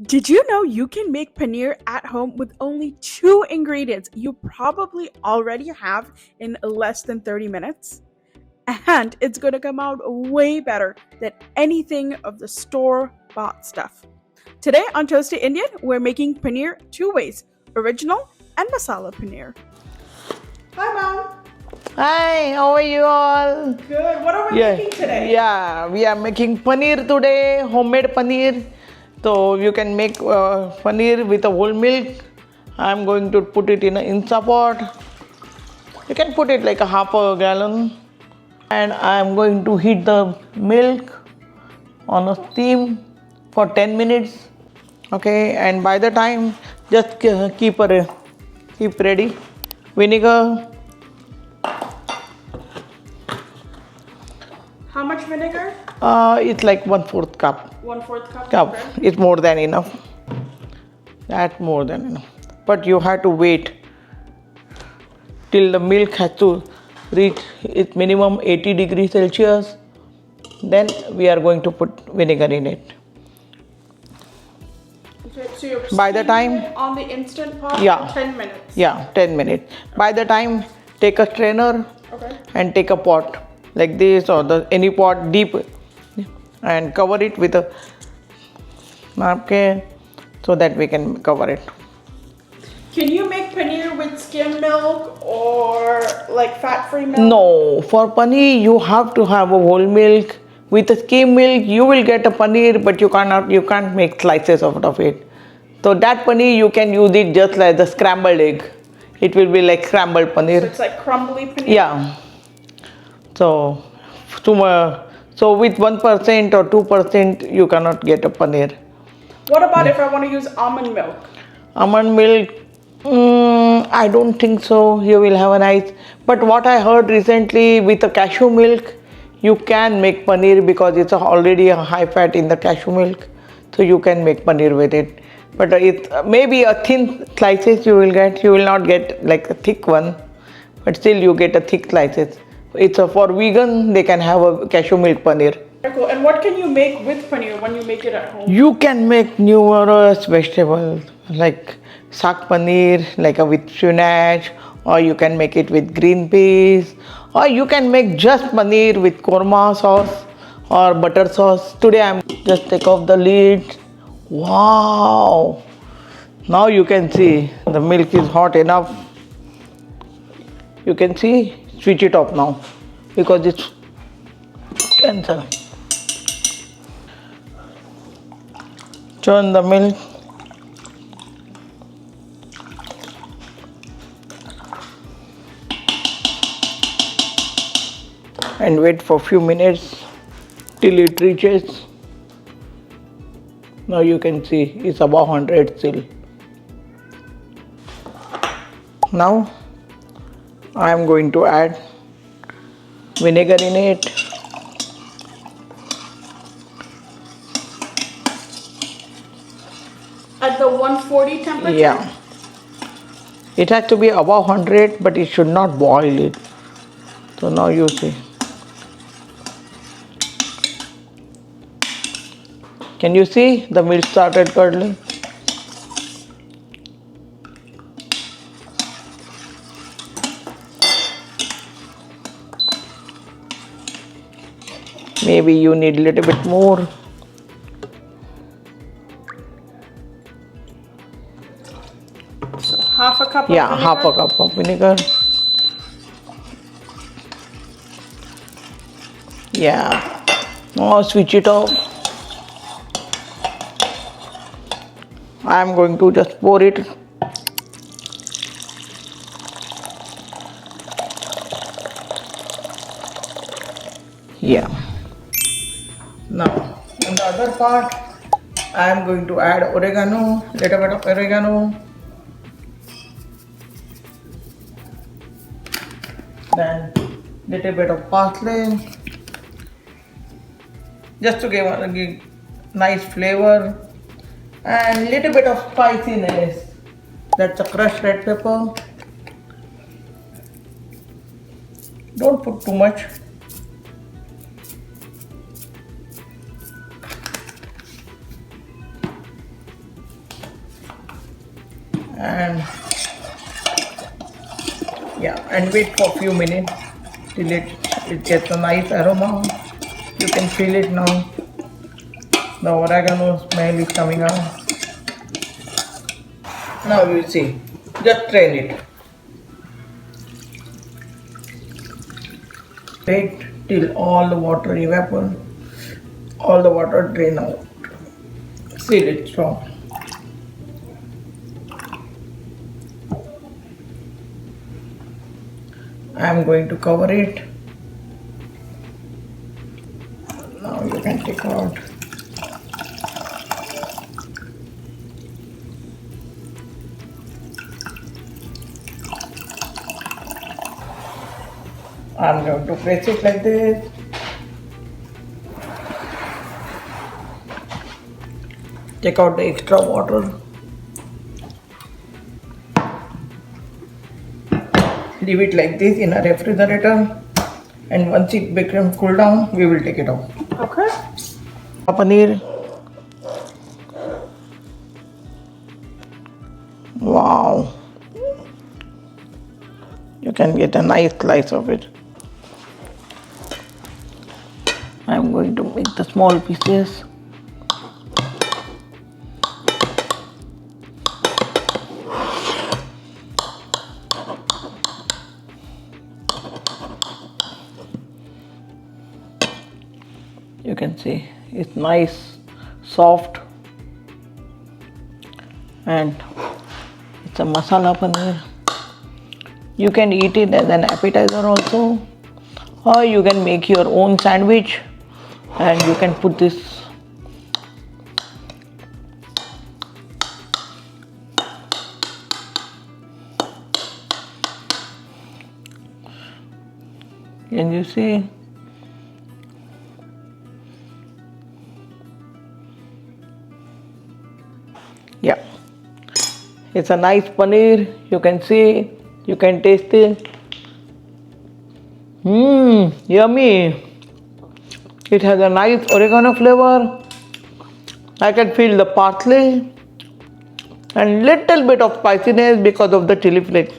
Did you know you can make paneer at home with only two ingredients you probably already have in less than 30 minutes? And it's going to come out way better than anything of the store bought stuff. Today on Toasted Indian, we're making paneer two ways, original and masala paneer. Hi, Mom. Hi, how are you all? Good. What are we making today? Yeah, we are making paneer today, homemade paneer. So you can make paneer with a whole milk. I'm going to put it in an Insta pot. You can put it like a half a gallon. And I'm going to heat the milk on a steam for 10 minutes. Okay, and by the time, just keep ready. Vinegar. How much vinegar? It's like 1/4 cup. 1/4 cup. Cup. Okay. It's more than enough. That's more than enough. But you have to wait till the milk has to reach its minimum 80 degrees Celsius. Then we are going to put vinegar in it. Okay, so you're By the steaming time- it on the instant pot Yeah. for 10 minutes. Yeah, 10 minutes. By the time, take a strainer Okay. and take a pot like this or any pot deep and cover it with a napkin so that we can cover it. Can you make paneer with skim milk or like fat-free milk? No, for paneer you have to have a whole milk. With a skim milk you will get a paneer, but you can't make slices out of it. So that paneer you can use it just like the scrambled egg. It will be like scrambled So paneer. it's like crumbly paneer? Yeah. So, so with 1% or 2% you cannot get a paneer. What about if I want to use almond milk? Almond milk, I don't think so. You will have a nice. But what I heard recently with the cashew milk, you can make paneer because it's already a high fat in the cashew milk, so you can make paneer with it. But it maybe a thin slices you will get. You will not get like a thick one, but still you get a thick slices. It's for vegan. They can have a cashew milk paneer. Very cool. And what can you make with paneer when you make it at home? You can make numerous vegetables like saag paneer, like with spinach, or you can make it with green peas, or you can make just paneer with korma sauce or butter sauce. Today I'm just take off the lid. Wow! Now you can see the milk is hot enough. You can see, switch it off now because it's cancel. Churn the milk. And wait for a few minutes till it reaches. Now you can see it's above 100 still. Now I am going to add vinegar in it. At the 140 temperature? Yeah. It has to be above 100, but it should not boil it. So now you see. Can you see the milk started curdling? Maybe you need a little bit more. Half a cup of Yeah, vinegar? half a cup of vinegar. Yeah. Now switch it off. I am going to just pour it. Yeah. Now, on the other part, I am going to add oregano, little bit of oregano. Then little bit of parsley, just to give a nice flavor, and little bit of spiciness. That's a crushed red pepper. Don't put too much. and yeah, and wait for a few minutes till it gets a nice aroma. You can feel it now. The oregano smell is coming out. Now you see, just strain it. Wait till all the water evaporate, all the water drain out. Seal it strong. I am going to cover it. Now you can take out. I am going to press it like this. Take out the extra water. Leave it like this in a refrigerator, and once it becomes cool down, we will take it out. Okay. Paneer. Wow. You can get a nice slice of it. I am going to make the small pieces. You can see it's nice, soft, and it's a masala paneer. You can eat it as an appetizer also, or you can make your own sandwich and you can put this. Can you see? Yeah, it's a nice paneer. You can see, you can taste it. Yummy. It has a nice oregano flavor. I can feel the parsley and little bit of spiciness because of the chili flakes.